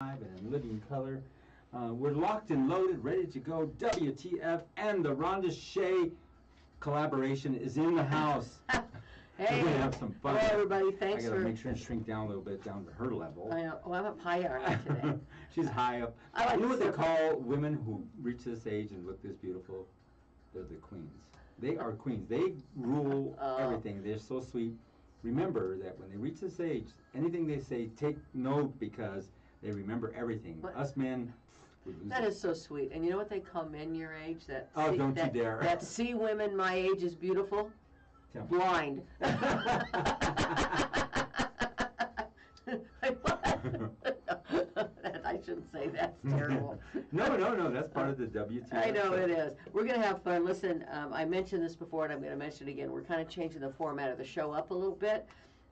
and in living color. We're locked and loaded, ready to go. WTF and the Rhonda Shea collaboration is in the house. Hey, we're gonna have some fun. Hello, everybody. Thanks I gotta for. make sure and shrink down a little bit down to her level. I know. Well, I'm up higher today. She's high up. I like you know what they to- call women who reach this age and look this beautiful? They're the queens. They are queens. They rule everything. They're so sweet. Remember that when they reach this age, anything they say, take note because they remember everything. What? Us men, we lose That it. is so sweet. And you know what they call men your age? That Oh, don't you that, dare. That see women my age is beautiful? Tell me. Blind. I shouldn't say that's terrible. No, that's part of the WTF. I know it is. We're going to have fun. Listen, I mentioned this before, and I'm going to mention it again. We're kind of changing the format of the show up a little bit.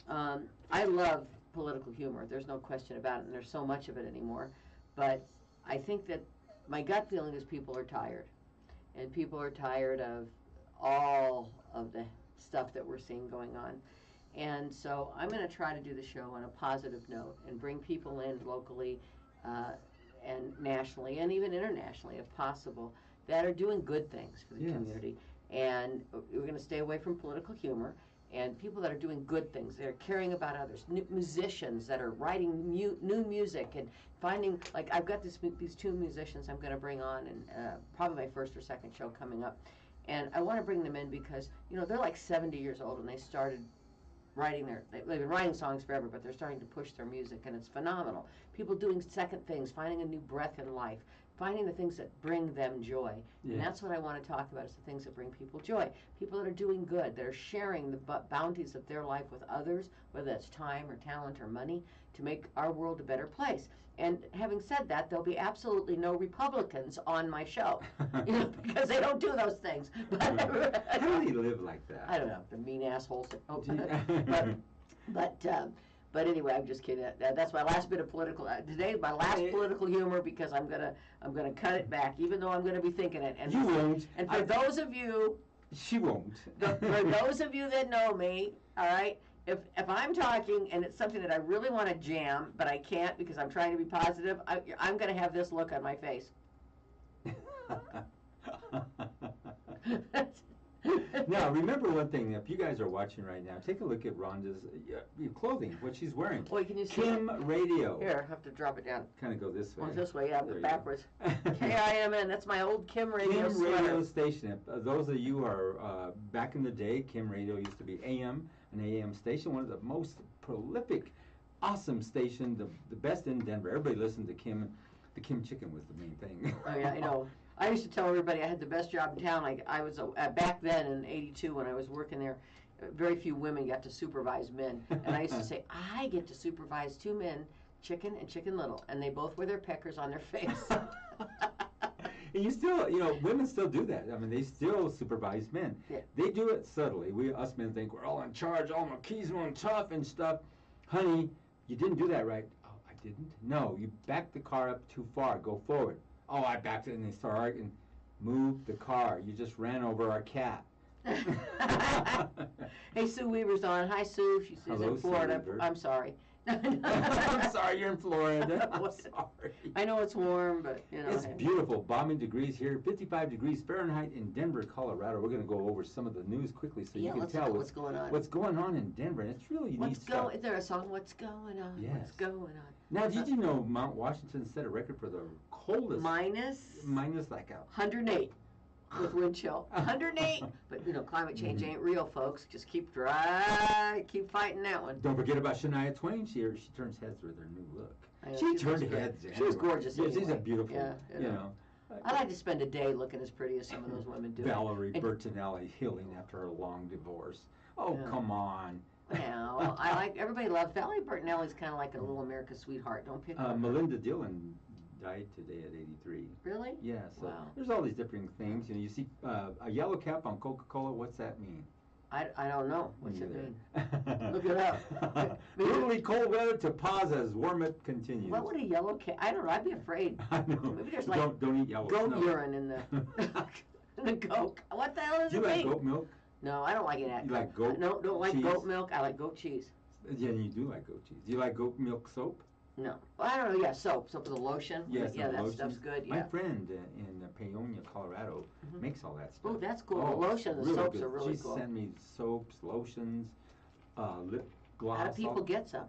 I love political humor. There's no question about it, and there's so much of it anymore. But I think that my gut feeling is people are tired. And people are tired of all of the stuff that we're seeing going on. And so I'm going to try to do the show on a positive note and bring people in locally and nationally and even internationally, if possible, that are doing good things for the community. And we're going to stay away from political humor and people that are doing good things. They're caring about others. Musicians that are writing new music and finding, like I've got these two musicians I'm going to bring on, and probably my first or second show coming up. And I want to bring them in because, you know, they're like 70 years old and they started writing they've been writing songs forever, but they're starting to push their music, and it's phenomenal. People doing second things, finding a new breath in life, finding the things that bring them joy. Yes. And that's what I want to talk about, is the things that bring people joy. People that are doing good, that are sharing the bounties of their life with others, whether that's time or talent or money, to make our world a better place. And having said that, there'll be absolutely no Republicans on my show, you know, because they don't do those things. How do they live like that? I don't know, the mean assholes. But anyway, I'm just kidding. That's my last bit of political. Today's my last political humor because I'm gonna cut it back, even though I'm gonna be thinking it. And you won't. And for those of you, she won't. For those of you that know me, all right. If I'm talking and it's something that I really want to jam, but I can't because I'm trying to be positive, I'm going to have this look on my face. Now, remember one thing. If you guys are watching right now, take a look at Rhonda's clothing, what she's wearing. Wait, can you see Kim it? Radio. Here, I have to drop it down. Kind of go this way. Oh, this way, yeah, There you backwards. go. KIMN, that's my old Kim Radio Kim Radio sweater. station. If, those of you who are back in the day, Kim Radio used to be an AM station, one of the most prolific, awesome station, the best in Denver. Everybody listened to Kim. The Kim chicken was the main thing. Oh yeah, I know. I used to tell everybody I had the best job in town. I was back then in '82 when I was working there. Very few women got to supervise men, and I used to say I get to supervise two men, Chicken and Chicken Little, and they both wear their peckers on their face. And you still, you know, women still do that. I mean, they still supervise men. Yeah. They do it subtly. Us men think we're all in charge, all machismo and tough and stuff. Honey, you didn't do that right. Oh, I didn't? No, you backed the car up too far. Go forward. Oh, I backed it, and they start arguing. Move the car. You just ran over our cat. Hey, Sue Weaver's on. Hi, Sue. She's Hello, in Florida. Sue Weaver. I'm sorry. I'm sorry, you're in Florida. I'm sorry. I know it's warm, but you know. It's beautiful. Bombing degrees here, 55 degrees Fahrenheit in Denver, Colorado. We're going to go over some of the news quickly so you can let's tell look at what's going on. What's going on in Denver. And it's really neat stuff. Is there a song? What's going on? Yes. What's going on? Now, did you know Mount Washington set a record for the coldest? Minus like a 108 with wind chill. 108. But you know, climate change ain't real, folks. Just keep fighting that one. Don't forget about Shania Twain. She turns heads with her new look. I know, She she's turned great. heads. She was gorgeous. Yeah, she's a anyway. beautiful. Yeah, you know. I like to spend a day looking as pretty as some of those women do. Valerie And- Bertinelli healing after her long divorce. Oh, Yeah. come on. Yeah, well, everybody loves Valerie Bertinelli's kind of like a little America's sweetheart. Don't pick on her. Melinda Dillon died today at 83. Really? Yeah, so Wow. there's all these different things. You know, you see a yellow cap on Coca-Cola. What's that mean? I don't know. What's it Neither. mean? Look it up. Brutally cold weather to pause as warmth continues. What would a yellow cat? I don't know. I'd be afraid. I know. Maybe there's like don't eat yellow goat snow. urine in the in the Coke. What the hell does Do it you like mean? goat milk? No, I don't like it. You like goat No, don't like cheese? goat milk. I like goat cheese. Yeah, you do like goat cheese. Do you like goat milk soap? No. Well, I don't know. Yeah, soap. Soap with the lotion. Yes, yeah, and that lotions. stuff's good. My Yeah. friend in Paonia, Colorado, makes all that stuff. Oh, that's cool. Oh, The lotion, the really soaps good. are really She cool. sent me soaps, lotions, lip gloss. How do people get some?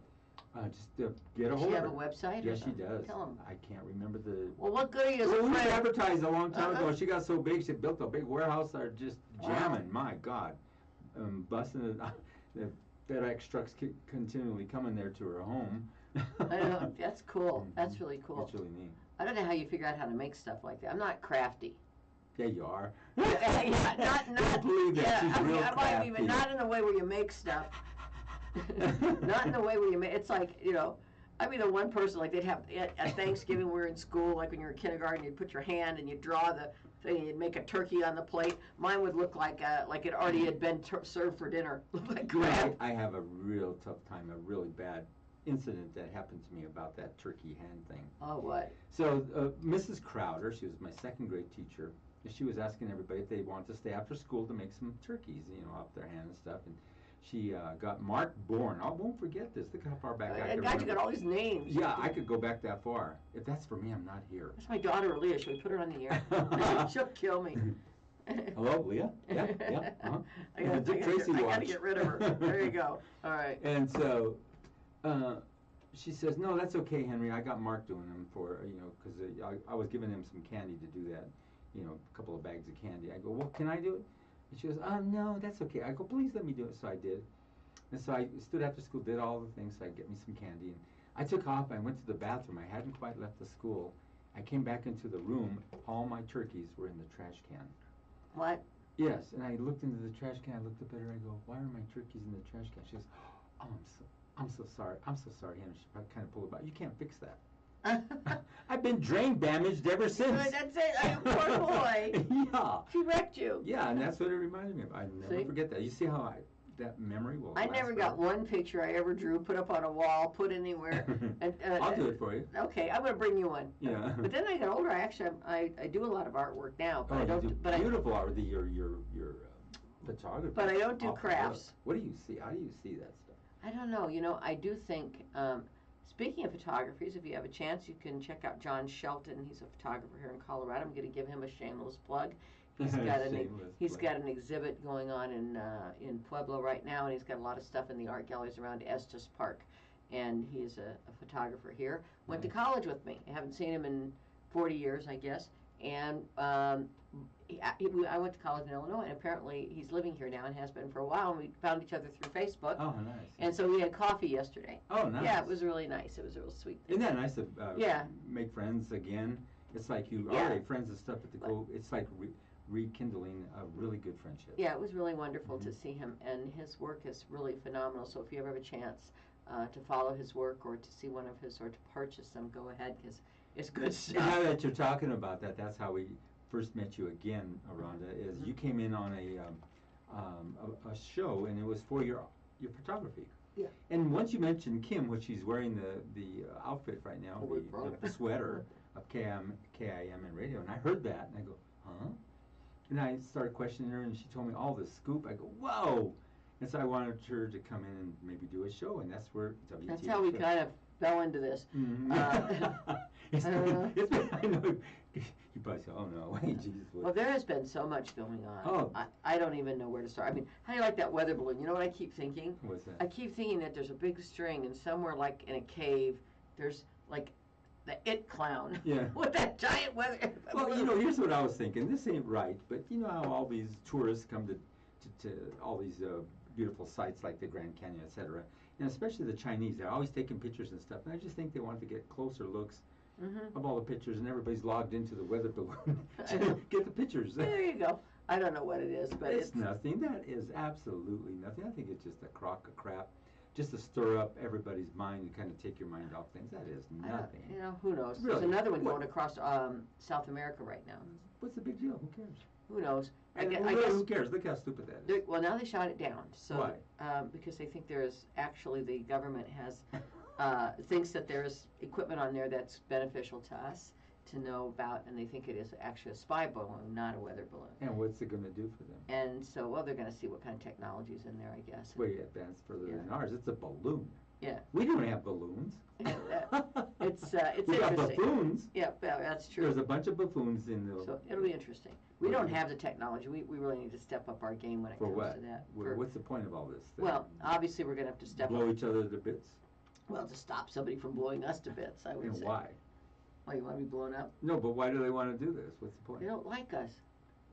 Just get a Does hold she of have a her. website? Yes, or she something? does. Tell them. I can't remember the. Well, what good are you as Well, a we friend? advertised a long time ago. She got so big, she built a big warehouse. They're just Wow. jamming. My God, busting it. The FedEx trucks continually coming there to her home. I know. That's cool. That's really cool. It's really neat. I don't know how you figure out how to make stuff like that. I'm not crafty. Yeah, you are. yeah, not believe that. yeah, She's real I might be, but crafty. not in the way where you make stuff. Not in the way where you make. It's like, you know, I'd be the one person, like they'd have at Thanksgiving, we were in school, like when you were in kindergarten, you'd put your hand and you'd draw the thing, and you'd make a turkey on the plate. Mine would look like it already had been served for dinner. Like crap. I have a real tough time, a really bad incident that happened to me about that turkey hand thing. Oh, what? So Mrs. Crowder, she was my second grade teacher, she was asking everybody if they wanted to stay after school to make some turkeys, you know, off their hand and stuff. And she got Mark Bourne. I won't forget this. Look how far back I can God, you remember. got all these names. Yeah, I could go back that far. If that's for me, I'm not here. That's my daughter, Leah. Should we put her on the air? She'll kill me. Hello, Leah? Yeah, yeah. Uh-huh. Dick Tracy I watch. gotta get rid of her. There you go. All right. And so she says, no, that's okay, Henry. I got Mark doing them for, you know, because I was giving him some candy to do that, you know, a couple of bags of candy. I go, well, can I do it? And she goes, no, that's okay. I go, please let me do it. So I did. And so I stood after school, did all the things, so I get me some candy. And I took off, I went to the bathroom. I hadn't quite left the school. I came back into the room. All my turkeys were in the trash can. What? Yes, and I looked into the trash can. I looked up at her. I go, "Why are my turkeys in the trash can?" She goes, "Oh, I'm so sorry. I'm so sorry, Henry." She kind of pulled it back. You can't fix that. I've been drain damaged ever since. That's it. Poor boy. Yeah. She wrecked you. Yeah, and that's what it reminded me of. I never See? forget that. You see how that memory will. I last never got forever? one picture I ever drew, put up on a wall, put anywhere. And, I'll do it for you. Okay, I'm gonna bring you one. Yeah. But then I got older. I do a lot of artwork now, but Oh, I don't. you do But beautiful art. Your photography. But I don't do Off the crafts. book. What do you see? How do you see that stuff? I don't know. You know, I do think. Speaking of photographies, if you have a chance, you can check out John Shelton. He's a photographer here in Colorado. I'm going to give him a shameless plug. He's got an exhibit going on in Pueblo right now, and he's got a lot of stuff in the art galleries around Estes Park. And he's a photographer here. Went to college with me. I haven't seen him in 40 years, I guess. And I went to college in Illinois, and apparently he's living here now and has been for a while. And we found each other through Facebook. Oh, nice. And so we had coffee yesterday. Oh, nice. Yeah, it was really nice. It was a real sweet thing. Isn't that nice to Yeah. make friends again? It's like you Yeah. already friends and stuff, but it's like rekindling a really good friendship. Yeah, it was really wonderful to see him, and his work is really phenomenal. So if you ever have a chance to follow his work or to see one of his or to purchase them, go ahead, because it's good stuff. Now that you're talking about that, that's how we first met you again, Rhonda, is you came in on a show, and it was for your photography. Yeah. And once you mentioned Kim, which she's wearing the outfit right now, Oh, we brought the it. sweater of KIM and radio, and I heard that, and I go, huh? And I started questioning her, and she told me all this scoop. I go, whoa! And so I wanted her to come in and maybe do a show, and that's where WTF. That's how we kind of fell into this. Mm-hmm. It's been, I know. You probably say, oh no, wait, Jesus. Well, there has been so much going on. Oh. I don't even know where to start. I mean, how do you like that weather balloon? You know what I keep thinking? What's that? I keep thinking that there's a big string, and somewhere like in a cave, there's like the It Clown. Yeah. With that giant weather. Well, you know, here's what I was thinking. This ain't right, but you know how all these tourists come to all these beautiful sites like the Grand Canyon, etc. And especially the Chinese, they're always taking pictures and stuff. And I just think they want to get closer looks of all the pictures, and everybody's logged into the weather balloon to get the pictures. There you go. I don't know what it is, but It's nothing. That is absolutely nothing. I think it's just a crock of crap, just to stir up everybody's mind and kind of take your mind off things. That is nothing. You know, who knows? Really? There's another one What? going across South America right now. What's the big deal? Who cares? Who knows? I Really, guess. who cares? Look how stupid that is. Well, now they shot it down. So, Why? Because they think there's actually the government has thinks that there's equipment on there that's beneficial to us to know about, and they think it is actually a spy balloon, not a weather balloon. And what's it going to do for them? And so, well, they're going to see what kind of technology's in there, I guess. It's way advanced further than ours. It's a balloon. Yeah. We don't have balloons. It's we got interesting. buffoons. Yeah, that's true. There's a bunch of buffoons in the. So it'll be interesting. We don't have the technology. We really need to step up our game when it comes to that. What's the point of all this? Well, obviously we're going to have to step blow up. each other to bits. Well, to stop somebody from blowing us to bits, I would And say. why? Why, you want to be blown up? No, but why do they want to do this? What's the point? They don't like us.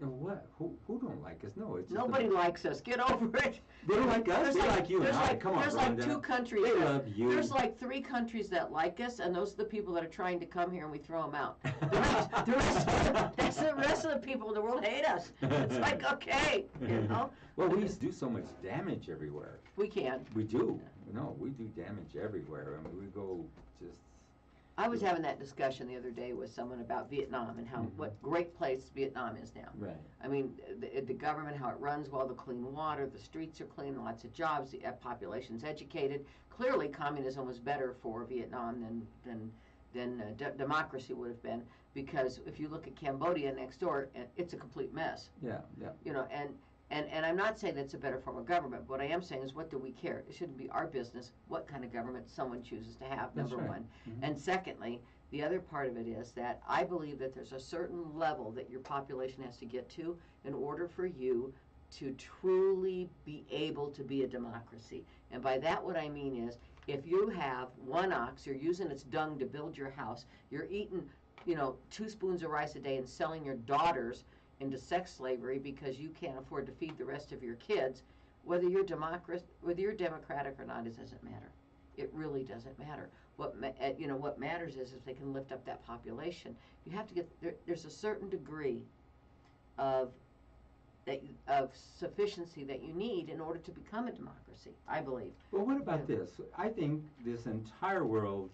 And what? Who don't like us? No, it's just Nobody likes us. Get over it. They don't like us. They like you and I. Come on, there's Rhonda. like 2 countries. They love you. There's like 3 countries that like us, and those are the people that are trying to come here, and we throw them out. The rest of the people in the world hate us. It's like, okay, you know. Well, we do so much damage everywhere. We can. We do. No, we do damage everywhere. I mean, we go just. I was having that discussion the other day with someone about Vietnam and how what great place Vietnam is now. Right. I mean, the government, how it runs well, the clean water, the streets are clean, lots of jobs, the population's educated. Clearly, communism was better for Vietnam than democracy would have been, because if you look at Cambodia next door, it's a complete mess. Yeah, yeah. You know, and I'm not saying that's a better form of government. What I am saying is, what do we care? It shouldn't be our business what kind of government someone chooses to have, number one. And secondly, the other part of it is that I believe that there's a certain level that your population has to get to in order for you to truly be able to be a democracy. And by that, what I mean is, if you have 1 ox, you're using its dung to build your house, you're eating, 2 spoons of rice a day and selling your daughters into sex slavery because you can't afford to feed the rest of your kids, whether you're democratic or not, it doesn't matter. It really doesn't matter. What matters is if they can lift up that population. You have to get there's a certain degree of sufficiency that you need in order to become a democracy, I believe. Well, what about this? I think this entire world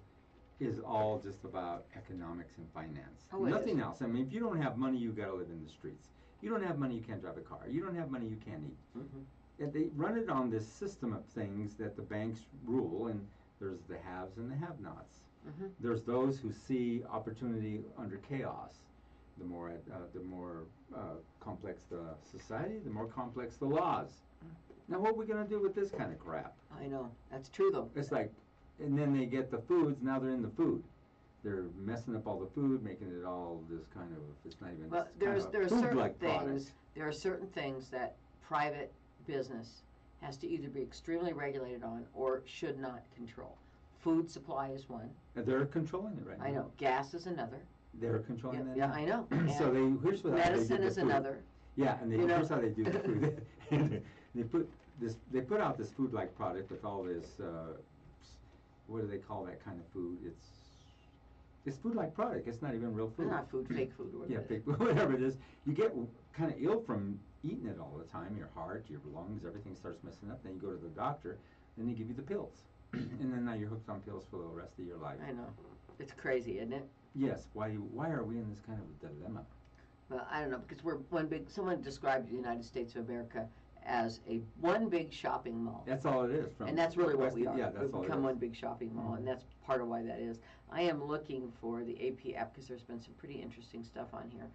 is all just about economics and finance. Oh, it Nothing is. else. I mean, if you don't have money, you got to live in the streets. You don't have money, you can't drive a car. You don't have money, you can't eat. And they run it on this system of things that the banks rule, and there's the haves and the have-nots. There's those who see opportunity under chaos. The more complex the society, the more complex the laws. Now, what are we going to do with this kind of crap? I know. That's true, though. It's like, and then they get the foods, now they're in the food. They're messing up all the food, making it all this kind of, it's not even Well, there are certain things. There are certain things that private business has to either be extremely regulated on or should not control. Food supply is one. And they're controlling it right now. I know. Gas is another. They're controlling that Yeah, now. I know. So here's what medicine they is another. Yeah, and here's how they do the food. They put out this food-like product with all this, what do they call that kind of food? It's food-like product. It's not even real food. Not food, fake food. Or Yeah, fake food, whatever it is. You get kind of ill from eating it all the time. Your heart, your lungs, everything starts messing up. Then you go to the doctor, then they give you the pills. And then now you're hooked on pills for the rest of your life. I know. It's crazy, isn't it? Yes. Why are we in this kind of a dilemma? Well, I don't know, because we're someone described the United States of America as one big shopping mall. That's all it is. And that's really what we are. Yeah, that's all it is. We've become one big shopping mall, and that's part of why that is. I am looking for the AP app because there's been some pretty interesting stuff on here.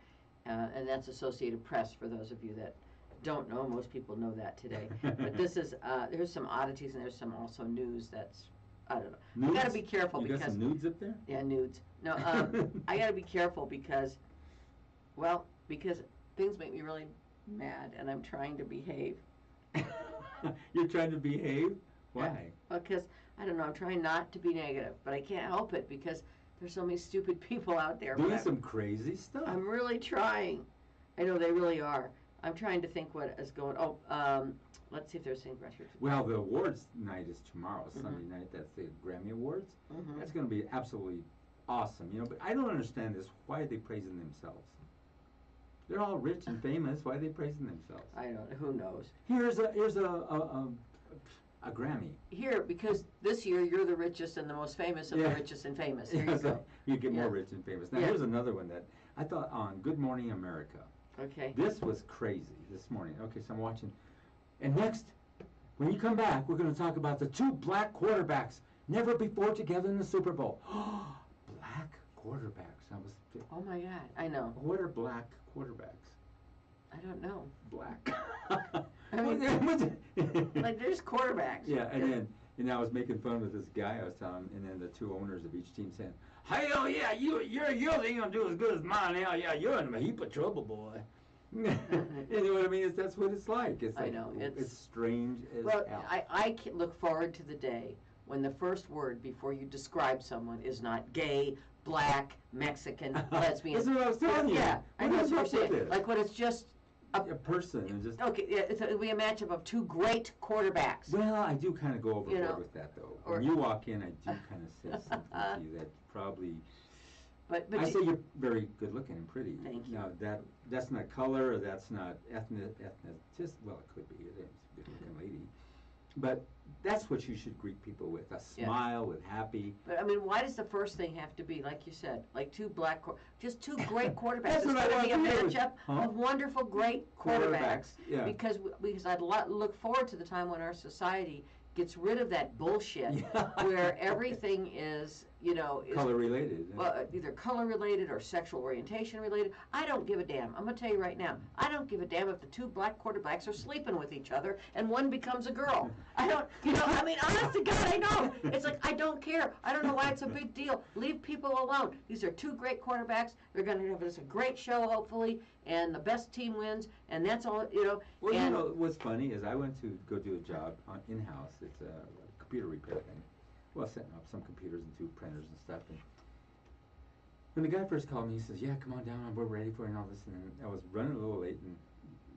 And that's Associated Press for those of you that don't know. Most people know that today. But this is, there's some oddities and there's some also news that's, I don't know. Nudes? You got to be careful You because. got some nudes up there? Yeah, nudes. No, I got to be careful because things make me really mad and I'm trying to behave. You're trying to behave? Why? Because, I don't know, I'm trying not to be negative, but I can't help it because there's so many stupid people out there. Doing some crazy stuff. I'm really trying. I know they really are. I'm trying to think what is going, let's see if there's anything records. Well, the awards night is tomorrow, Sunday night. That's the Grammy Awards. That's going to be absolutely awesome, but I don't understand this. Why are they praising themselves? They're all rich and famous. Why are they praising themselves? I don't know. Who knows? Here's a Grammy. Here, because this year you're the richest and the most famous of the richest and famous. Here you go. You get more rich and famous. Now here's another one that I thought on Good Morning America. Okay. This was crazy this morning. Okay, so I'm watching. And next, when you come back, we're going to talk about the 2 black quarterbacks never before together in the Super Bowl. Black quarterbacks. Oh my God, I know. What are black quarterbacks? I don't know. Black. I mean, like there's quarterbacks. Yeah, and then And I was making fun with this guy I was telling, and then the two owners of each team saying, "Hell yeah, yours ain't gonna do as good as mine. Hell yeah, you're in a heap of trouble, boy." You know what I mean? That's what it's like. It's like, I know it's strange as well. hell. I look forward to the day when the first word before you describe someone is not gay, black, Mexican, lesbian. That's what I was telling you. Yeah, I know what you're saying. It? Like when it's just a person and just okay. Yeah, it'll be a matchup of two great quarterbacks. Well, I do kind of go overboard with that though. When you walk in, I do kind of say something to you that probably. But I say you're very good looking and pretty. Thank you. Now that's not color, or that's not ethnic. Just well, it could be. It's a good looking lady, but that's what you should greet people with: a smile, with happy. But I mean, why does the first thing have to be like you said, like just two great quarterbacks? That's it's what going to be a want matchup of wonderful, great quarterbacks. Yeah. Because I'd look forward to the time when our society gets rid of that bullshit where everything is, color related. Well, either color related or sexual orientation related. I don't give a damn. I'm going to tell you right now. I don't give a damn if the two black quarterbacks are sleeping with each other and one becomes a girl. I don't, I mean, honest to God, I know. It's like, I don't care. I don't know why it's a big deal. Leave people alone. These are two great quarterbacks. They're going to have us a great show, hopefully, and the best team wins, and that's all, Well, what's funny is I went to go do a job in-house. It's a computer repair thing. Well, setting up some computers and two printers and stuff. And when the guy first called me, he says, "Yeah, come on down, we're ready for it," and all this. And I was running a little late, and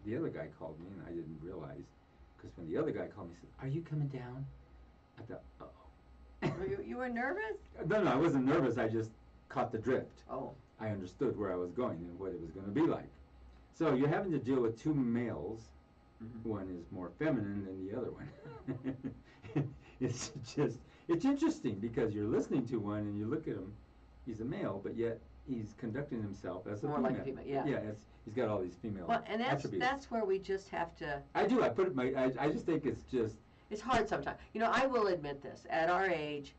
the other guy called me, and I didn't realize, because when the other guy called me, he said, "Are you coming down?" I thought, uh-oh. You were nervous? No, I wasn't nervous. I just caught the drift. Oh. I understood where I was going and what it was going to be like. So you're having to deal with two males. Mm-hmm. One is more feminine than the other one. It's interesting because you're listening to one and you look at him, he's a male, but yet he's conducting himself as a more female. Like a female, yeah. Yeah, he's got all these female attributes. That's where we just have to. I do. I just think it's just. It's hard sometimes. I will admit this. At our age,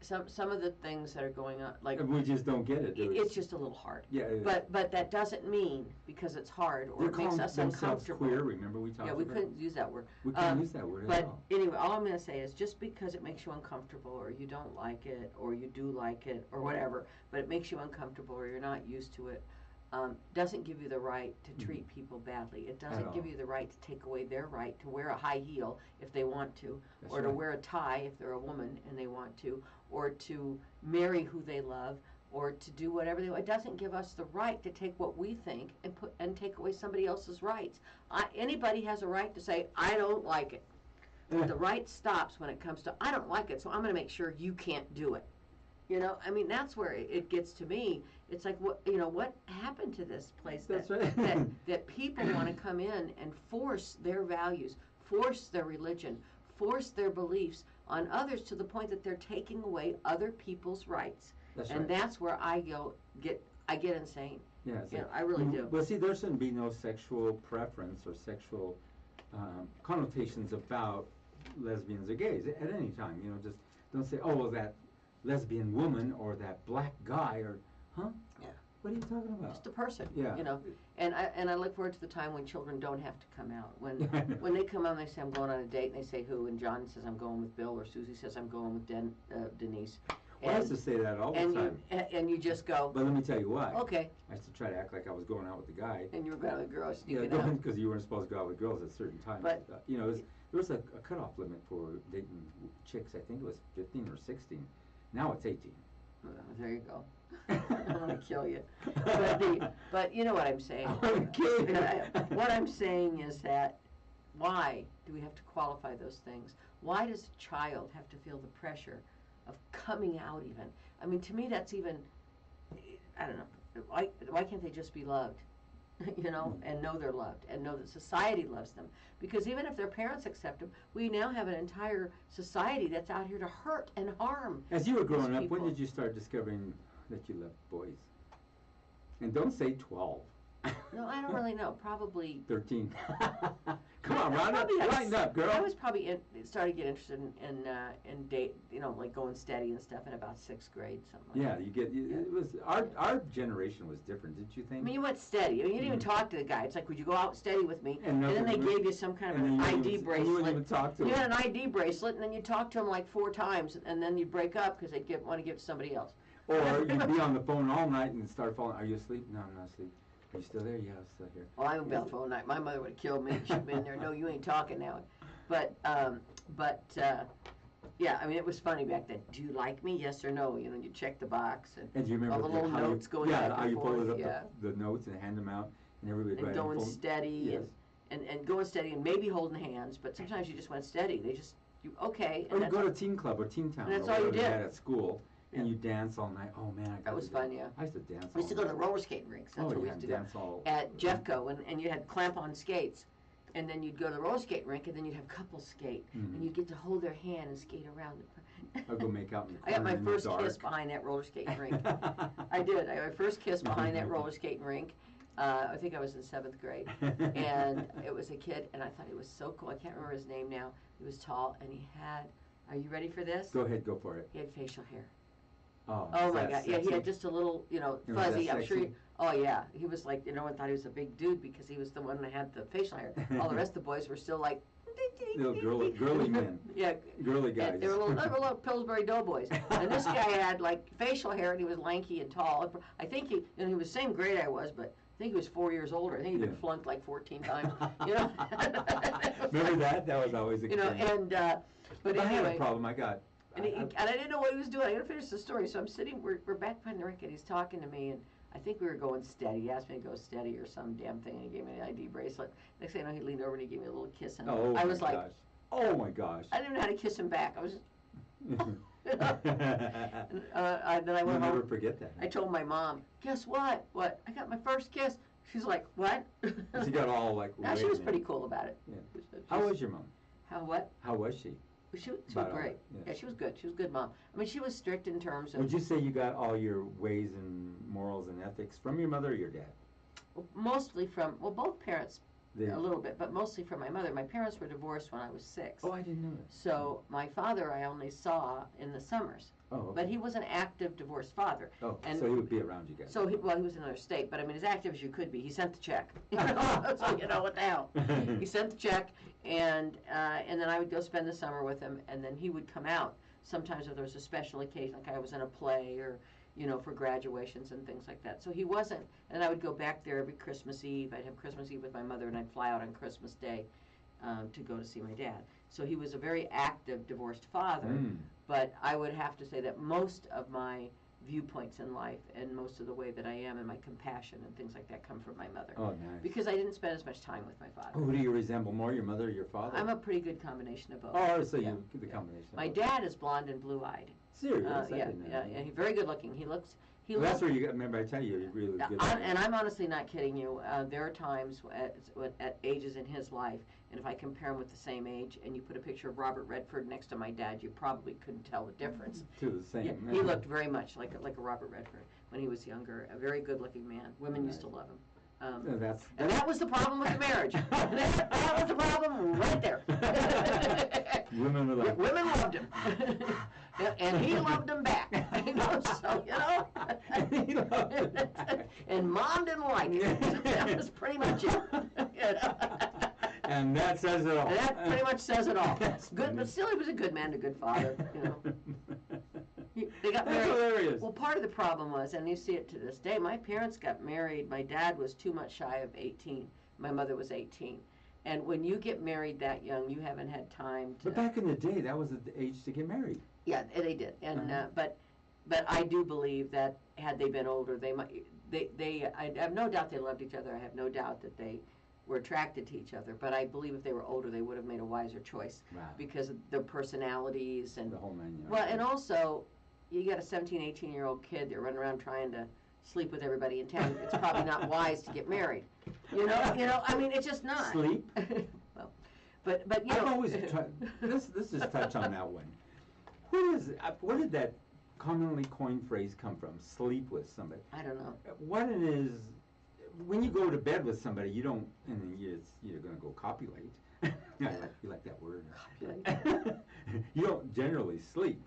some of the things that are going on, like we just don't get it. It's just a little hard. Yeah. But that doesn't mean because it's hard or it makes us uncomfortable. Queer. Remember we talked about. Yeah, we couldn't use that word. We couldn't use that word at all. But anyway, all I'm going to say is just because it makes you uncomfortable or you don't like it or you do like it or whatever, but it makes you uncomfortable or you're not used to it, doesn't give you the right to treat people badly. It doesn't give you the right to take away their right to wear a high heel if they want to, or to wear a tie if they're a woman and they want to, or to marry who they love, or to do whatever they want. It doesn't give us the right to take what we think and take away somebody else's rights. Anybody has a right to say, I don't like it. But the right stops when it comes to, I don't like it, so I'm going to make sure you can't do it. I mean, that's where it gets to me. It's like, what happened to this place? That's right. that people want to come in and force their values, force their religion, force their beliefs on others to the point that they're taking away other people's rights. That's and right. That's where I get insane. Yeah, I really do. Well, see, there shouldn't be no sexual preference or sexual connotations about lesbians or gays at any time. Just don't say, oh, well, that lesbian woman or that black guy or, huh? Yeah. What are you talking about? Just a person. Yeah. And I look forward to the time when children don't have to come out. When they come out and they say, I'm going on a date, and they say who, and John says, I'm going with Bill, or Susie says, I'm going with Denise. Well, I used to say that all the time. And you just go. But let me tell you why. Okay. I used to try to act like I was going out with the guy. And you were going out with the girls. Yeah, because you weren't supposed to go out with girls at certain times. But there was a cutoff limit for dating chicks. I think it was 15 or 16. Now it's 18. There you go. I want to kill you. But you know what I'm saying. I want to kill you. What I'm saying is that why do we have to qualify those things? Why does a child have to feel the pressure of coming out even? I mean, to me, that's even, I don't know, why can't they just be loved? And know they're loved and know that society loves them. Because even if their parents accept them, we now have an entire society that's out here to hurt and harm. As you were growing up, when did you start discovering that you loved boys? And don't say 12. No, I don't really know. Probably 13. Come on, lighten up, girl. I was probably started to get interested in date, like going steady and stuff in about 6th grade, something like that. It was our generation was different, didn't you think? I mean, you went steady. I mean, you didn't even talk to the guy. It's like, would you go out steady with me? And then they gave you some kind of an ID bracelet. And you wouldn't even talk to him. You had an ID bracelet, and then you talked to him like 4 times, and then you'd break up because they'd want to give it to somebody else. Or you'd be on the phone all night and start falling. Are you asleep? No, I'm not asleep. Are you still there? Yeah, I'm still here. Well, I would be on the phone all night. My mother would have killed me. She'd been there. No, you ain't talking now. But yeah, I mean, it was funny back then. Do you like me? Yes or no? You check the box and do you remember all the little notes going back and forth. How you folded up the notes and hand them out, and everybody and going steady, yes. and going steady, and maybe holding hands. But sometimes you just went steady. They just okay. Or you go to teen club or teen town. And that's all you did at school. And you dance all night. Oh man, that was fun. Yeah, I used to dance. We used to go to the roller skating rinks. That's what we used to go at Jeffco, and you had clamp-on skates, and then you'd go to the roller skating rink, and then you'd have couples skate, and you'd get to hold their hand and skate around. I'd go make out in the corner. I got my first kiss behind that roller skating rink. I did. I got my first kiss behind that roller skating rink. I think I was in 7th grade, and it was a kid, and I thought he was so cool. I can't remember his name now. He was tall, and he had. Are you ready for this? Go ahead, go for it. He had facial hair. Oh my God! Yeah, he had just a little, fuzzy. I'm sure. Oh yeah, he was like, no one thought he was a big dude because he was the one that had the facial hair. All the rest of the boys were still like little girly men. Yeah, girly guys. They were little Pillsbury Doughboys. And this guy had like facial hair, and he was lanky and tall. I think he was the same grade I was, but I think he was 4 years older. I think he'd been flunked like 14 times. Remember that? That was always a but I anyway. had a problem. And I didn't know what he was doing. I got to finish the story. So I'm sitting, we're back behind the rink, and he's talking to me, and I think we were going steady. He asked me to go steady or some damn thing, and he gave me an ID bracelet. Next thing I know, he leaned over and he gave me a little kiss. And I was like, oh my gosh. I didn't know how to kiss him back. I was just, then I went You'll home. never forget that. I told my mom, guess what? What? I got my first kiss. She's like, what? She got all like, no, she was pretty cool about it. Yeah. How was your mom? How what? How was she? She was great. Yeah, she was good. She was a good mom. I mean, she was strict in terms of... Would you say you got all your ways and morals and ethics from your mother or your dad? Mostly from, both parents a little bit, but mostly from my mother. My parents were divorced when I was 6. Oh, I didn't know that. So my father I only saw in the summers. Oh, okay. But he was an active divorced father. Oh, and so he would be around you guys. So he was in another state, but I mean, as active as you could be. He sent the check. So what the hell? He sent the check, and then I would go spend the summer with him, and then he would come out sometimes if there was a special occasion, like I was in a play or for graduations and things like that. So he wasn't, and I would go back there every Christmas Eve. I'd have Christmas Eve with my mother, and I'd fly out on Christmas Day to go to see my dad. So he was a very active divorced father. But I would have to say that most of my viewpoints in life and most of the way that I am and my compassion and things like that come from my mother. Oh, nice. Because I didn't spend as much time with my father. Who do you resemble more, your mother or your father? I'm a pretty good combination of both. Oh, so you the combination. My dad is blonde and blue-eyed. Serious? Yeah, he's very good looking. He looks. That's where you got. Remember, I tell you, you're really good. And I'm honestly not kidding you. There are times at ages in his life, and if I compare him with the same age, and you put a picture of Robert Redford next to my dad, you probably couldn't tell the difference. To the same. Yeah, he looked very much like a Robert Redford when he was younger. A very good-looking man. Women used to love him. And that was the problem with the marriage. that was the problem right there. Women loved him. And he loved them back. So, He loved them back. And Mom didn't like it. That was pretty much it. And that says it all. And that pretty much says it all. Good, but still he was a good man, a good father, They got married. That's hilarious. Well, part of the problem was, and you see it to this day, my parents got married. My dad was 2 months shy of 18. My mother was 18. And when you get married that young, you haven't had time to... But back in the day, that was the age to get married. Yeah, they did. And but I do believe that had they been older, they might... I have no doubt they loved each other. I have no doubt that they were attracted to each other. But I believe if they were older, they would have made a wiser choice. Wow. Because of their personalities and... The whole 9 years. Well, and also... You got a 17, 18-year-old kid that running around trying to sleep with everybody in town. It's probably not wise to get married. I mean, it's just not. Sleep? Well, but I've always tried, let's just touch on that one. Where did that commonly coined phrase come from? Sleep with somebody. I don't know. What it is, when you go to bed with somebody, you don't, and you're going to go copulate. Yeah, you like that word. You don't generally sleep.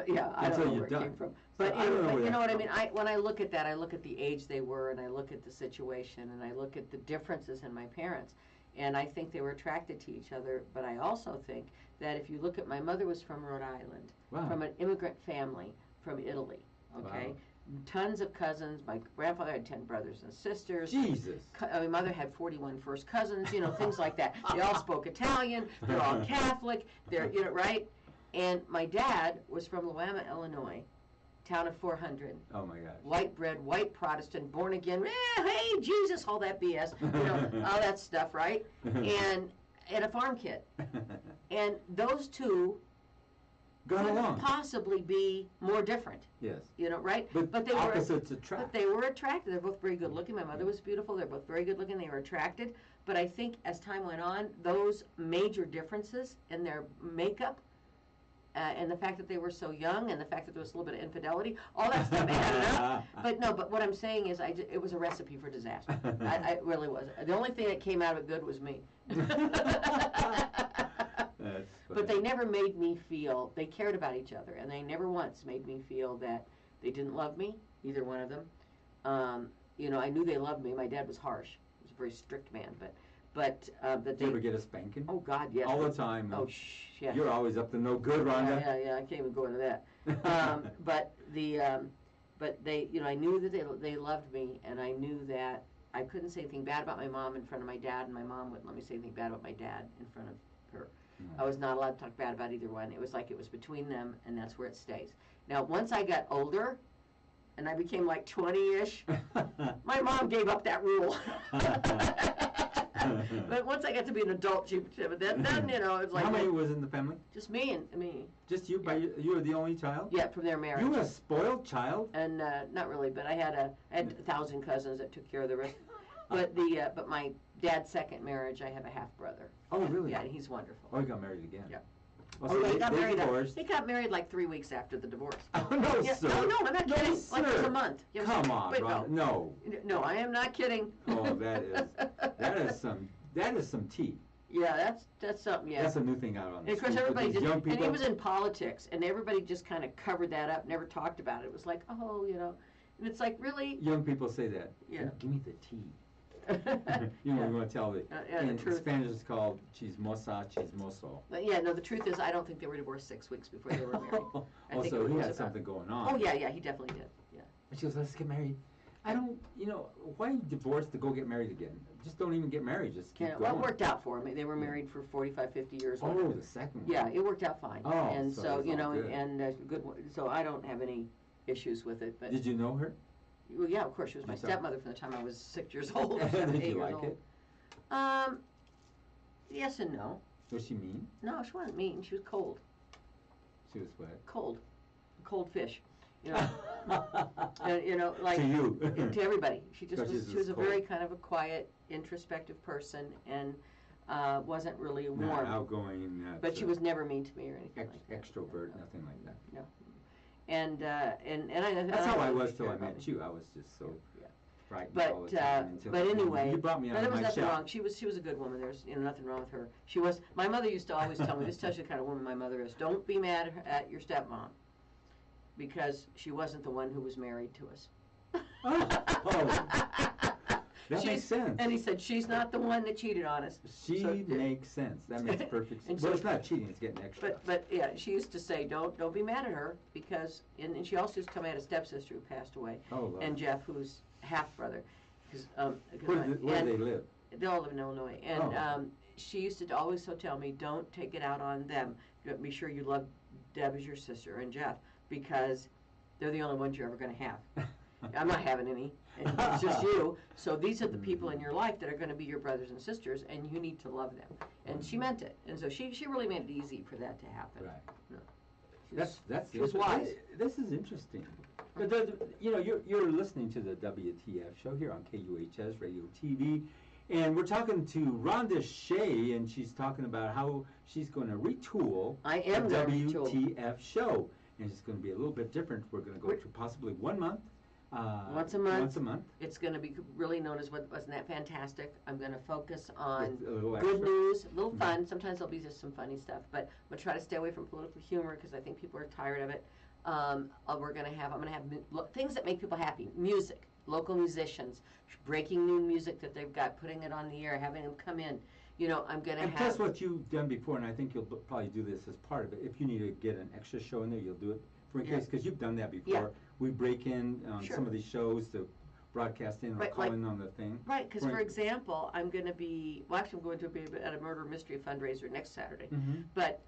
Yeah, I don't Until know you're where it done. came from. So But, I don't know where you know that what I mean? comes When I look at that, I look at the age they were, and I look at the situation, and I look at the differences in my parents. And I think they were attracted to each other, but I also think that if you look at, my mother was from Rhode Island, Wow. from an immigrant family from Italy, okay? Wow. Tons of cousins. My grandfather had 10 brothers and sisters. Jesus. My mother had 41 first cousins, things like that. They all spoke Italian. They're all Catholic. They're, right? And my dad was from Lawama, Illinois, town of 400. Oh my gosh. White bread, white Protestant, born again. Hey, Jesus, all that BS, all that stuff, right? And a farm kid. And those two Got couldn't along. possibly be more different. Yes. Right? But they opposites attract. But they were attracted. They're both very good looking. My mother was beautiful. They're both very good looking. They were attracted. But I think as time went on, those major differences in their makeup, and the fact that they were so young, and the fact that there was a little bit of infidelity, all that stuff added up. But what I'm saying is, it was a recipe for disaster. It really was. The only thing that came out of it good was me. But they never made me feel, they cared about each other, and they never once made me feel that they didn't love me, either one of them. I knew they loved me. My dad was harsh. He was a very strict man, but Did you ever get a spanking? Oh God, yes. All the time. Oh, yeah. You're always up to no good, Rhonda. Yeah, I can't even go into that. But they, I knew that they loved me, and I knew that I couldn't say anything bad about my mom in front of my dad, and my mom wouldn't let me say anything bad about my dad in front of her. I was not allowed to talk bad about either one. It was like it was between them, and that's where it stays. Now, once I got older, and I became like 20-ish, my mom gave up that rule. But once I got to be an adult, but then it's like. How many was in the family? Just me and me. Just you? Yeah. You were the only child? Yeah, from their marriage. You were a spoiled child? And not really, but I had 1,000 cousins that took care of the rest. But but my dad's second marriage, I have a half brother. Oh, really? Yeah, and he's wonderful. Oh, he got married again. Yeah. Oh, so he got married. divorced. He got married like 3 weeks after the divorce. Oh, no, Yeah, sir. no, I'm not kidding. No, Like it was sir. a month. Yeah, Come on, but Rhonda. No. No, I am not kidding. Oh, that is some tea. Yeah, that's something. Yeah. That's a new thing out on And the of course, street with everybody these just, young and people. he was in politics, and everybody just kind of covered that up, never talked about it. It was like, oh, and it's like, really? Young people say that. Yeah. Give me the tea. You know, we want to tell the in truth. Spanish it's called chismosa, chismoso. But yeah, no, the truth is, I don't think they were divorced 6 weeks before they were married. I think So it he was had about- something going on. Oh, yeah, he definitely did, yeah. And she goes, let's get married. I don't, why divorce to go get married again? Just don't even get married, just keep Yeah, going. well, it worked out for them. They were married for 45, 50 years. Oh, whatever. the second one. Yeah, it worked out fine. Oh, And so so, it's all good. and so I don't have any issues with it, but. Did you know her? Well, yeah, of course, she was my Yourself? stepmother from the time I was 6 years old, or 7, Did 8 you years like old. it? Yes and no. Was she mean? No, she wasn't mean. She was cold. She was what? Cold fish. And, like To you. to everybody. She just Because was. she She was a cold. very kind of a quiet, introspective person, and wasn't really Not warm. outgoing. Not, But she was never mean to me or anything like that. extrovert, nothing like that. No. And That's how I was till I care about met me. you. I was just so Yeah. frightened all But the time until but anyway, you brought me no, out there of was my nothing shell. wrong. She was a good woman. There's nothing wrong with her. She was. My mother used to always tell me, this tells you the kind of woman my mother is. Don't be mad at your stepmom, because she wasn't the one who was married to us. That makes sense. And he said, she's not the one that cheated on us. She So- makes sense. That makes perfect And sense. so- Well, it's not cheating, it's getting extra. But yeah, she used to say, don't be mad at her, because, and she also used to tell me I had a stepsister who passed away, Oh, love and it. Jeff, who's half brother, because Where do they live? they all live in Illinois, and Oh. she used to always so tell me, don't take it out on them. Be sure you love Deb as your sister and Jeff, because they're the only ones you're ever going to have. I'm not having any. It's just you. So these are the people in your life that are going to be your brothers and sisters, and you need to love them. And she meant it, and so she really made it easy for that to happen. Right. No. That's she was interesting. wise. This is interesting. But you're listening to the WTF show here on KUHS Radio TV, and we're talking to Rhonda Shea, and she's talking about how she's going to retool I am the going to retool. WTF show, and it's going to be a little bit different. We're going to go to possibly 1 month Once a month. Once a month. It's going to be really known as Wasn't That Fantastic? I'm going to focus on With a little good extra. news, a little fun. Sometimes there'll be just some funny stuff, but I'm going to try to stay away from political humor because I think people are tired of it. I'm going to have things that make people happy. Music, local musicians, breaking new music that they've got, putting it on the air, having them come in. You know, I'm going to have. And plus what you've done before, and I think you'll probably do this as part of it. If you need to get an extra show in there, you'll do it for a case, because you've done that before. Yeah. We break in on Sure. some of these shows to broadcast in or Right, call like- in on the thing. Right, because for example, I'm going to be, well, actually, I'm going to be at a murder mystery fundraiser next Saturday. Mm-hmm. But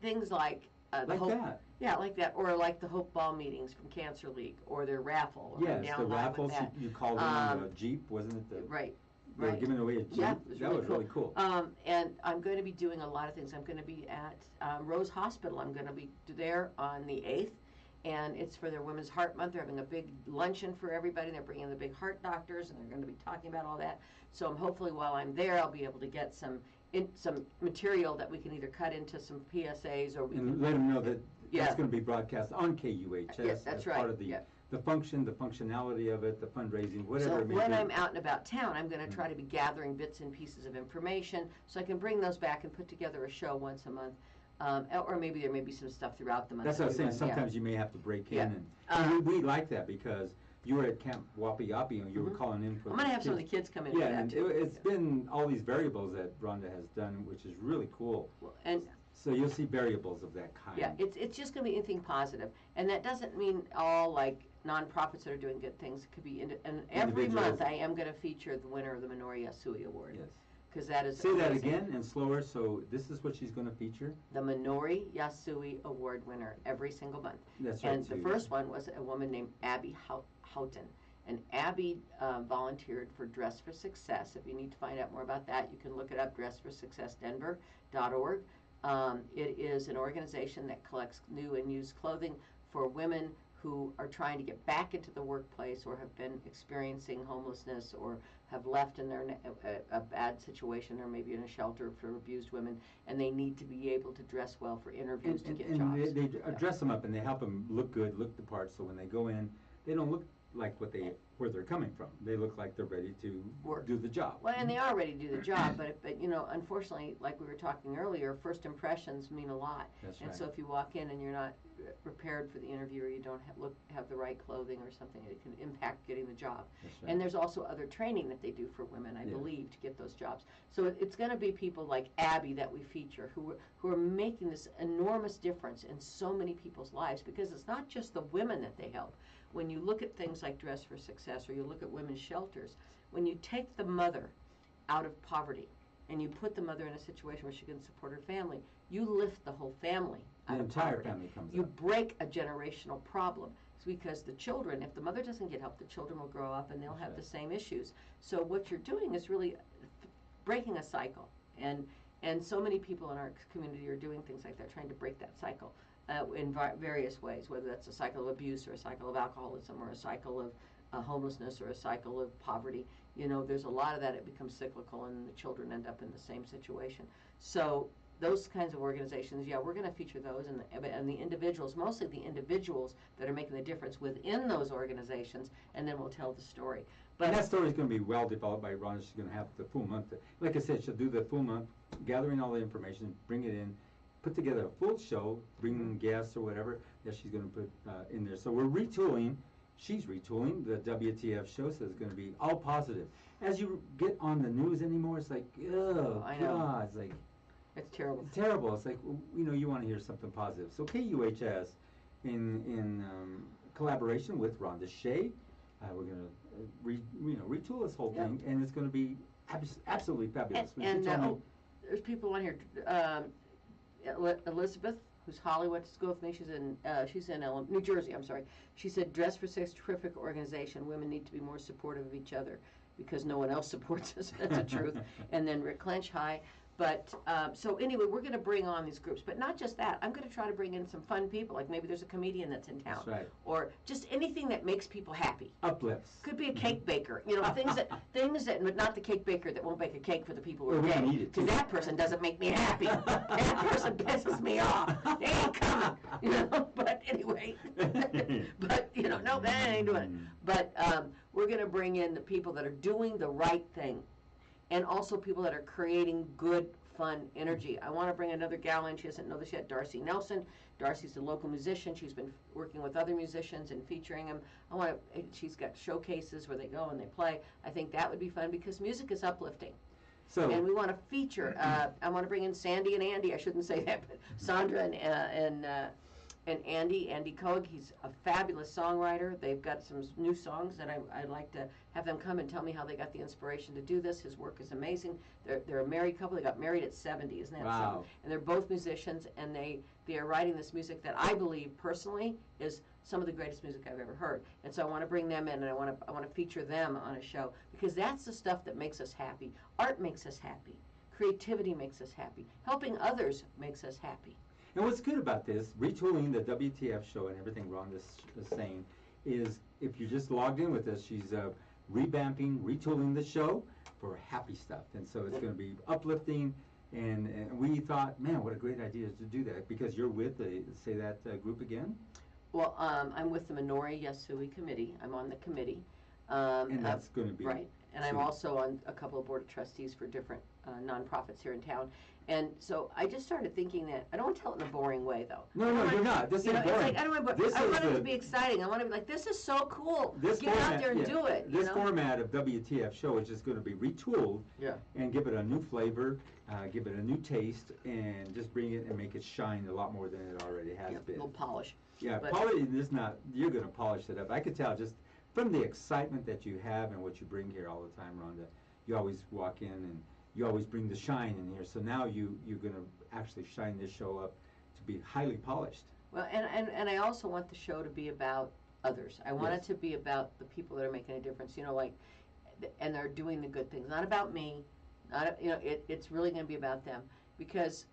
things like the Like Hope, that. yeah, like that, or like the Hope Ball meetings from Cancer League, or their raffle. I'm Yes, down the live with raffles, that. you called in on the Jeep, wasn't it? Right, They were right. giving away a Jeep. Yeah, it was that really was really cool. And I'm going to be doing a lot of things. I'm going to be at Rose Hospital. I'm going to be there on the 8th, and it's for their Women's Heart Month. They're having a big luncheon for everybody. They're bringing the big heart doctors, and they're going to be talking about all that. So hopefully while I'm there, I'll be able to get some material that we can either cut into some PSAs, or we And can let them know that Yeah. that's going to be broadcast on KUHS. Yes, that's as right. part of the, Yeah. the functionality of it, the fundraising, whatever So it may when be. I'm out and about town, I'm going to try to be gathering bits and pieces of information so I can bring those back and put together a show once a month. Or maybe there may be some stuff throughout the month. That's what I was that we saying, run, yeah. sometimes you may have to break in, Yeah. and we like that because you were at Camp Wapi Yapi and you were calling in for I'm going to have some of the kids come in for Yeah, that and too. it's been all these variables that Rhonda has done, which is really cool. And So you'll see variables of that kind. yeah, it's just going to be anything positive, and that doesn't mean all like nonprofits that are doing good things. It could be and every Individuals. month I am going to feature the winner of the Minori Yasui Award. Yes. Because that is Say that amazing. again and slower, so this is what she's going to feature? The Minori Yasui Award winner every single month. That's right. And the first one was a woman named Abby Houghton. And Abby volunteered for Dress for Success. If you need to find out more about that, you can look it up, dressforsuccessdenver.org. It is an organization that collects new and used clothing for women who are trying to get back into the workplace or have been experiencing homelessness or have left in a bad situation, or maybe in a shelter for abused women, and they need to be able to dress well for interviews to get jobs. And they dress them up and they help them look good, look the part, so when they go in, they don't look like where they're coming from. They look like they're ready to Work. do the job. Well, and they are ready to do the job, but you know, unfortunately, like we were talking earlier, first impressions mean a lot. That's And right. so if you walk in and you're not prepared for the interview, or you don't have the right clothing or something, it can impact getting the job. That's right. And there's also other training that they do for women, I Yeah. believe, to get those jobs. So it's going to be people like Abby that we feature who are making this enormous difference in so many people's lives, because it's not just the women that they help. When you look at things like Dress for Success, or you look at women's shelters, when you take the mother out of poverty and you put the mother in a situation where she can support her family, you lift the whole family out The of entire poverty. family comes You up. break a generational problem. It's because the children, if the mother doesn't get help, the children will grow up and they'll have the same issues. So what you're doing is really breaking a cycle. And so many people in our community are doing things like that, trying to break that cycle. In various ways, whether that's a cycle of abuse or a cycle of alcoholism or a cycle of homelessness or a cycle of poverty. You know, there's a lot of that. It becomes cyclical, and the children end up in the same situation. So those kinds of organizations, yeah, we're going to feature those, and the individuals, mostly the individuals that are making the difference within those organizations, and then we'll tell the story. But And that story is going to be well developed by Rhonda. She's going to have the full month. Like I said, she'll do the full month, gathering all the information, bring it in, put together a full show, bring in guests or whatever that she's going to put in there. So we're retooling. She's retooling the WTF show, so it's going to be all positive. As you get on the news anymore, it's like, oh, I know. God, it's like, it's terrible. it's terrible. It's like, you know, you want to hear something positive. So KUHS, in collaboration with Rhonda Shea, we're going to retool this whole thing, and it's going to be absolutely fabulous. When she told me- There's people on here. Elizabeth, who's Holly, went to school with me. She's in New Jersey. I'm sorry. She said, "Dress for Success, terrific organization. Women need to be more supportive of each other because no one else supports us." That's the truth. And then Rick Clench, hi. But, so anyway, we're gonna bring on these groups, but not just that, I'm gonna try to bring in some fun people, like maybe there's a comedian that's in town. That's right. Or just anything that makes people happy. Uplifts. Could be a cake baker, you know, things that, but not the cake baker that won't bake a cake for the people who Well, are we gay. can eat it, too. Because that person doesn't make me happy. That person pisses me off. They ain't coming, you know, but anyway. But, you know, no, that ain't doing it. But, we're gonna bring in the people that are doing the right thing. And also people that are creating good, fun energy. I want to bring another gal in. She doesn't know this yet, Darcy Nelson. Darcy's a local musician. She's been working with other musicians and featuring them. She's got showcases where they go and they play. I think that would be fun because music is uplifting. So, And we want to feature, I want to bring in Sandy and Andy. I shouldn't say that, but Sandra and Andy Koeg. He's a fabulous songwriter. They've got some new songs that I'd like to have them come and tell me how they got the inspiration to do this. His work is amazing. They're a married couple. They got married at 70, isn't that something? And they're both musicians, and they are writing this music that I believe personally is some of the greatest music I've ever heard. And so I want to bring them in, and I want to feature them on a show because that's the stuff that makes us happy. Art makes us happy. Creativity makes us happy. Helping others makes us happy. and what's good about this, retooling the WTF show and everything Rhonda's saying, is if you just logged in with us, she's revamping, retooling the show for happy stuff. And so it's going to be uplifting. And we thought, man, what a great idea to do that because you're with say that group again? Well, I'm with the Minori Yasui Committee. I'm on the committee. And that's going to be right. And I'm also on a couple of board of trustees for different nonprofits here in town. And so I just started thinking that I don't want to tell it in a boring way, though. No, you're not. This is boring. It's like I don't want. I want it to be exciting. I want to be like, this is so cool. Get out there and do it. This format of WTF show is just going to be retooled. Yeah. And give it a new flavor, give it a new taste, and just bring it and make it shine a lot more than it already has been. A little polish. Yeah, polish is not. You're going to polish it up. I could tell just from the excitement that you have and what you bring here all the time, Rhonda. You always walk in and you always bring the shine in here. So now you're going to actually shine this show up to be highly polished. Well, and I also want the show to be about others. I want it to be about the people that are making a difference. You know, like, and they're doing the good things. Not about me. Not you know. It's really going to be about them because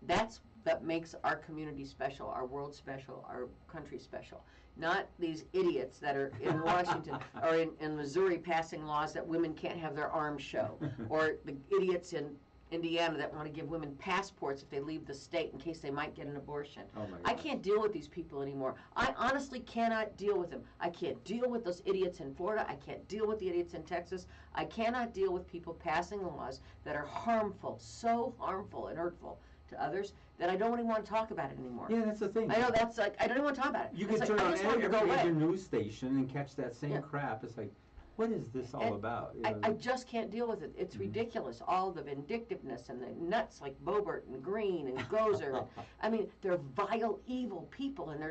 that makes our community special, our world special, our country special. Not these idiots that are in Washington or in Missouri passing laws that women can't have their arms show, or the idiots in Indiana that want to give women passports if they leave the state in case they might get an abortion. Oh my I can't deal with these people anymore. I honestly cannot deal with them. I can't deal with those idiots in Florida. I can't deal with the idiots in Texas. I cannot deal with people passing laws that are harmful, so harmful and hurtful to others that I don't even want to talk about it anymore. Yeah, that's the thing. I know, that's like, I don't even want to talk about it. You can turn on every major news station and catch that same crap. It's like, what is this all about? You know, I just can't deal with it. It's ridiculous. All the vindictiveness and the nuts like Boebert and Green and Gozer. I mean, they're vile, evil people, and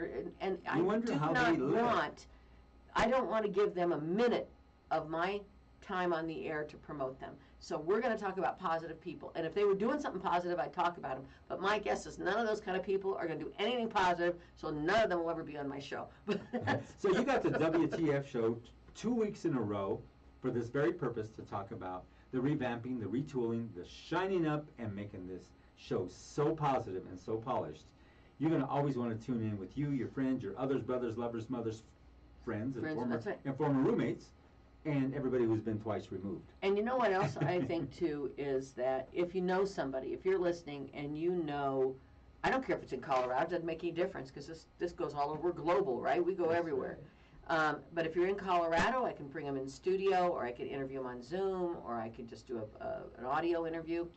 I don't want to give them a minute of my time on the air to promote them. So we're going to talk about positive people. And if they were doing something positive, I'd talk about them. But my guess is none of those kind of people are going to do anything positive, so none of them will ever be on my show. So you got the WTF show 2 weeks in a row for this very purpose to talk about the revamping, the retooling, the shining up, and making this show so positive and so polished. You're going to always want to tune in with you, your friends, your others, brothers, lovers, mothers, friends, and former roommates, and everybody who's been twice removed. And you know what else I think, too, is that if you know somebody, if you're listening and you know, I don't care if it's in Colorado, it doesn't make any difference because this goes all over. We're global, right? We go everywhere. But if you're in Colorado, I can bring them in studio, or I could interview them on Zoom, or I could just do an audio interview.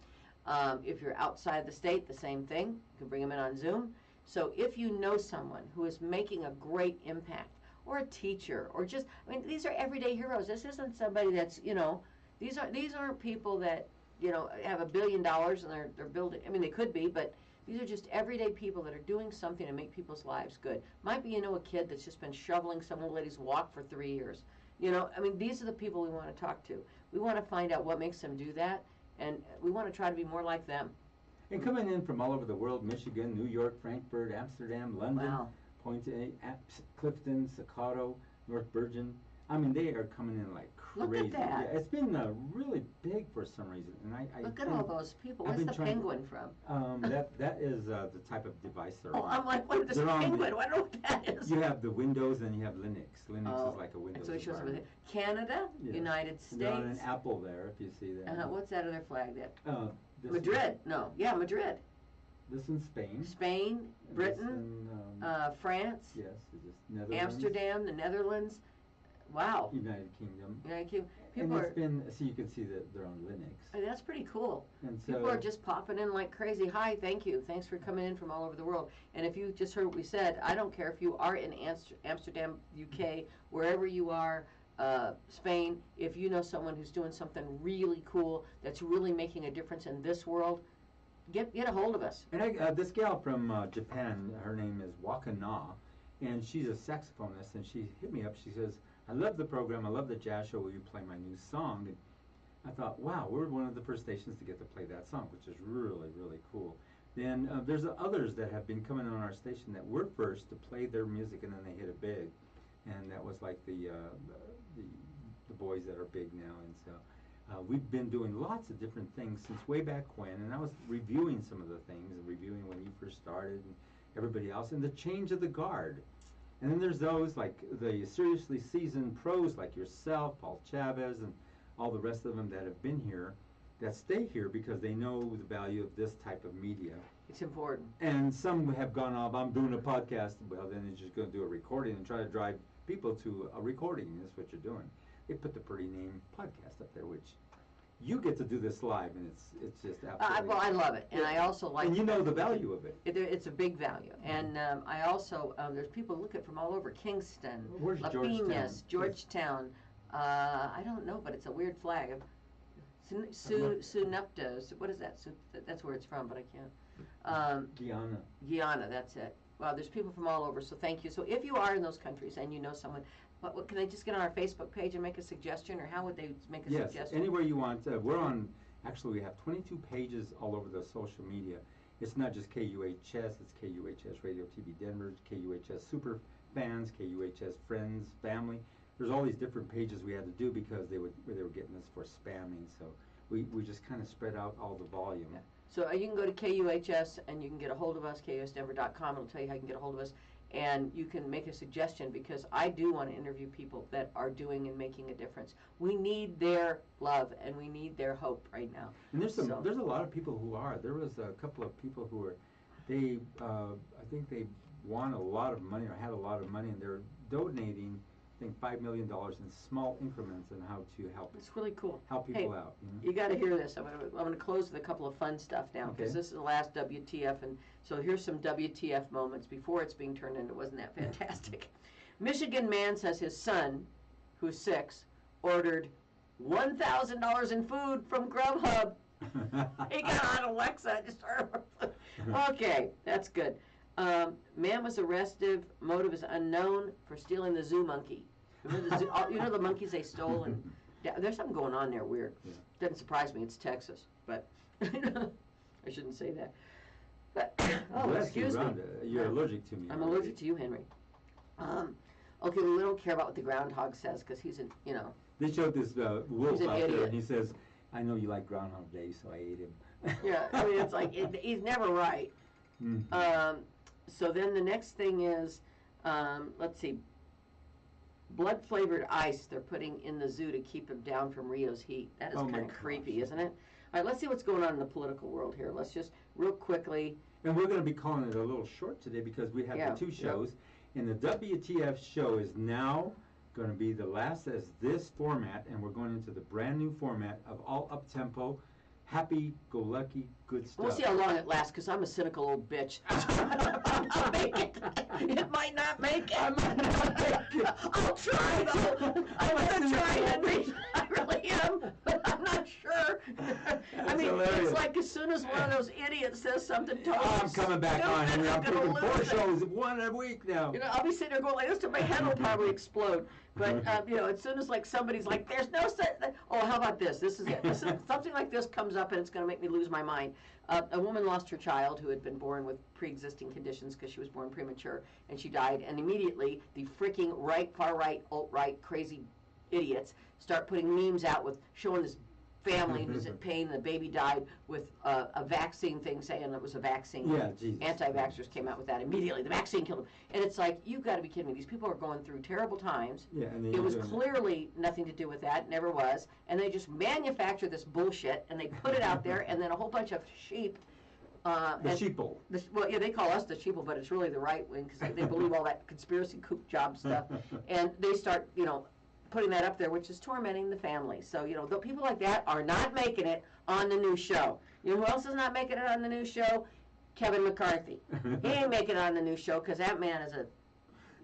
If you're outside the state, the same thing. You can bring them in on Zoom. So if you know someone who is making a great impact, or a teacher, or just, I mean, these are everyday heroes. This isn't somebody that's, you know, these aren't people that, you know, have $1 billion and they're building, I mean, they could be, but these are just everyday people that are doing something to make people's lives good. Might be, you know, a kid that's just been shoveling some old lady's walk for 3 years. You know, I mean, these are the people we want to talk to. We want to find out what makes them do that, and we want to try to be more like them. And coming in from all over the world, Michigan, New York, Frankfurt, Amsterdam, London. Wow. Clifton, Staccato, North Bergen. I mean, they are coming in like Look crazy. at that. Yeah, it's been really big for some reason, and I Look at think all those people. I've Where's been the trying to- penguin from? that is the type of device they're Oh, on. I'm like, what is this They're on penguin? the- I don't know what that is. You have the Windows and you have Linux. Linux is like a And Windows so it shows environment. everything. Canada, Yes. United They're on an States. Apple there, if you see that. What's that other flag there? This Madrid. No, yeah, Madrid. This in Spain. Spain, This Britain, in, France, yes, it's just Netherlands. Amsterdam, the Netherlands. Wow. United Kingdom. United Kingdom. And People it's are. been, so you can see that they're on Linux. I mean, that's pretty cool. And so, People are just popping in like crazy. Hi, thank you. Thanks for coming in from all over the world. And if you just heard what we said, I don't care if you are in Amsterdam, UK, wherever you are, Spain, if you know someone who's doing something really cool that's really making a difference in this world, get a hold of us. and this gal from Japan, her name is Wakana, and she's a saxophonist, and she hit me up. She says, I love the program. I love the jazz show where you play my new song. And I thought, wow, we're one of the first stations to get to play that song, which is really, really cool. Then there's others that have been coming on our station that were first to play their music, and then they hit it big. And that was like the boys that are big now. And so we've been doing lots of different things since way back when. And I was reviewing some of the things, and reviewing when you first started and everybody else, and the change of the guard. And then there's those like the seriously seasoned pros like yourself, Paul Chavez, and all the rest of them that have been here, that stay here because they know the value of this type of media. It's important. And some have gone off, I'm doing a podcast, well then you're just going to do a recording and try to drive people to a recording. That's what you're doing. They put the pretty name podcast up there, which you get to do this live, and it's just absolutely. Well, I love it, and I also like. And you know the value of it. It's a big value, and I also there's people looking from all over Kingston, Where's La Georgetown? Piñas, Georgetown. I don't know, but it's a weird flag. Sunupta. What is that? That's where it's from, but I can't. Guyana. Guyana. That's it. Well, there's people from all over, so thank you. So if you are in those countries and you know someone, what can they just get on our Facebook page and make a suggestion, or how would they make a Yes, suggestion? anywhere you want. We're on, actually we have 22 pages all over the social media. It's not just KUHS, it's KUHS Radio TV Denver, KUHS Super Fans, KUHS Friends, Family. There's all these different pages we had to do because they were getting us for spamming, so we just kind of spread out all the volume. Yeah. So you can go to KUHS and you can get a hold of us, KUSDenver.com. It'll tell you how you can get a hold of us. And you can make a suggestion, because I do want to interview people that are doing and making a difference. We need their love and we need their hope right now. And there's a lot of people who are. There was a couple of people who were, I think they won a lot of money or had a lot of money, and they're donating, I think, $5 million in small increments on how to help. It's really cool. Help people Hey, out. You got to hear this. I'm going to close with a couple of fun stuff now, because Okay. this is the last WTF, and so here's some WTF moments before it's being turned into. Wasn't that fantastic? Michigan man says his son, who's 6, ordered $1,000 in food from Grubhub. He got on Alexa and just ordered. Okay, that's good. Man was arrested. Motive is unknown for stealing the zoo monkey. Remember the zoo, you know the monkeys they stole? And there's something going on there weird. Yeah. Doesn't surprise me. It's Texas, but I shouldn't say that. But Bless excuse you, me. Rhonda. You're allergic to me. I'm already. allergic to you, Henry. Okay, we don't care about what the groundhog says, because he's an, They showed this wolf He's an out there, idiot. and he says, I know you like Groundhog Day, so I ate him. yeah. I mean, it's like he's never right. Mhm. So then the next thing is, let's see, blood-flavored ice they're putting in the zoo to keep him down from Rio's heat. That is Oh my kind of gosh. creepy, isn't it? All right, let's see what's going on in the political world here. Let's just, real quickly, And we're going to be calling it a little short today because we have Yeah, the 2 yeah. shows. And the WTF show is now going to be the last as this format, and we're going into the brand new format of all up-tempo, happy-go-lucky, good stuff. we'll see how long it lasts, because I'm a cynical old bitch. I'll make it. It might not make it. I might not make it. I'll try, though. I'm going to try, Henry. I really am, but I'm not sure. I mean, hilarious. it's like as soon as one of those idiots says something totally I'm coming back on, Henry. I'm gonna taking 4 lose it. shows, 1 a week now. I'll be sitting there going like this till my head will probably explode. But, as soon as like somebody's like, there's no such, oh, how about this? This is it. Something like this comes up and it's going to make me lose my mind. A woman lost her child who had been born with pre-existing conditions because she was born premature, and she died. And immediately the freaking far right, alt-right, crazy idiots start putting memes out with showing this family who's in pain and the baby died with a vaccine thing saying it was a vaccine. Yeah, Jesus. Anti-vaxxers came out with that immediately. The vaccine killed them. And it's like, you've got to be kidding me. These people are going through terrible times. Yeah, and it was clearly nothing to do with that, never was. And they just manufacture this bullshit and they put it out there, and then a whole bunch of sheep. The sheeple. Well, yeah, they call us the sheeple, but it's really the right wing because they believe all that conspiracy kook job stuff. And they start, putting that up there, which is tormenting the family. So, the people like that are not making it on the new show. You know who else is not making it on the new show? Kevin McCarthy. He ain't making it on the new show because that man is a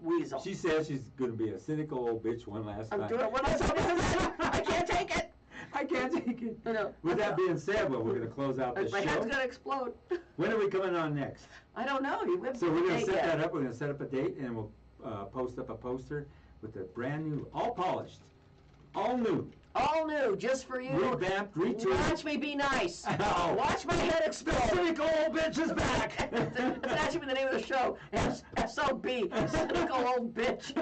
weasel. She says she's going to be a cynical old bitch one last time. I'm doing it one last time. I can't take it. I can't take it. No. With that being said, we're going to close out the My show. head's going to explode. When are we coming on next? I don't know. So we're going to set that up. We're going to set up a date, and we'll post up a poster with a brand new, all polished, all new. All new, just for you. Revamped, retooled. Watch me be nice. Oh. Watch my head explode. The cynical old bitch is back. That's actually the name of the show. SOB, cynical old bitch.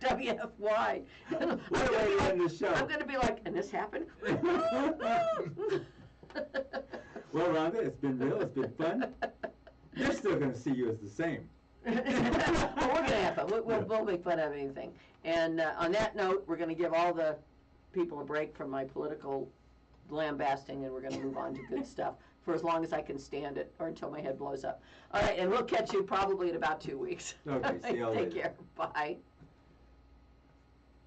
WFY. What are we in the show? I'm going to be like, and this happened? Well, Rhonda, it's been real. It's been fun. They're still going to see you as the same. Well, we're going to have fun. We'll make fun of anything. And on that note, we're going to give all the people a break from my political lambasting, and we're going to move on to good stuff for as long as I can stand it, or until my head blows up. All right, and we'll catch you probably in about 2 weeks. Okay, see you all Take later. care. Bye.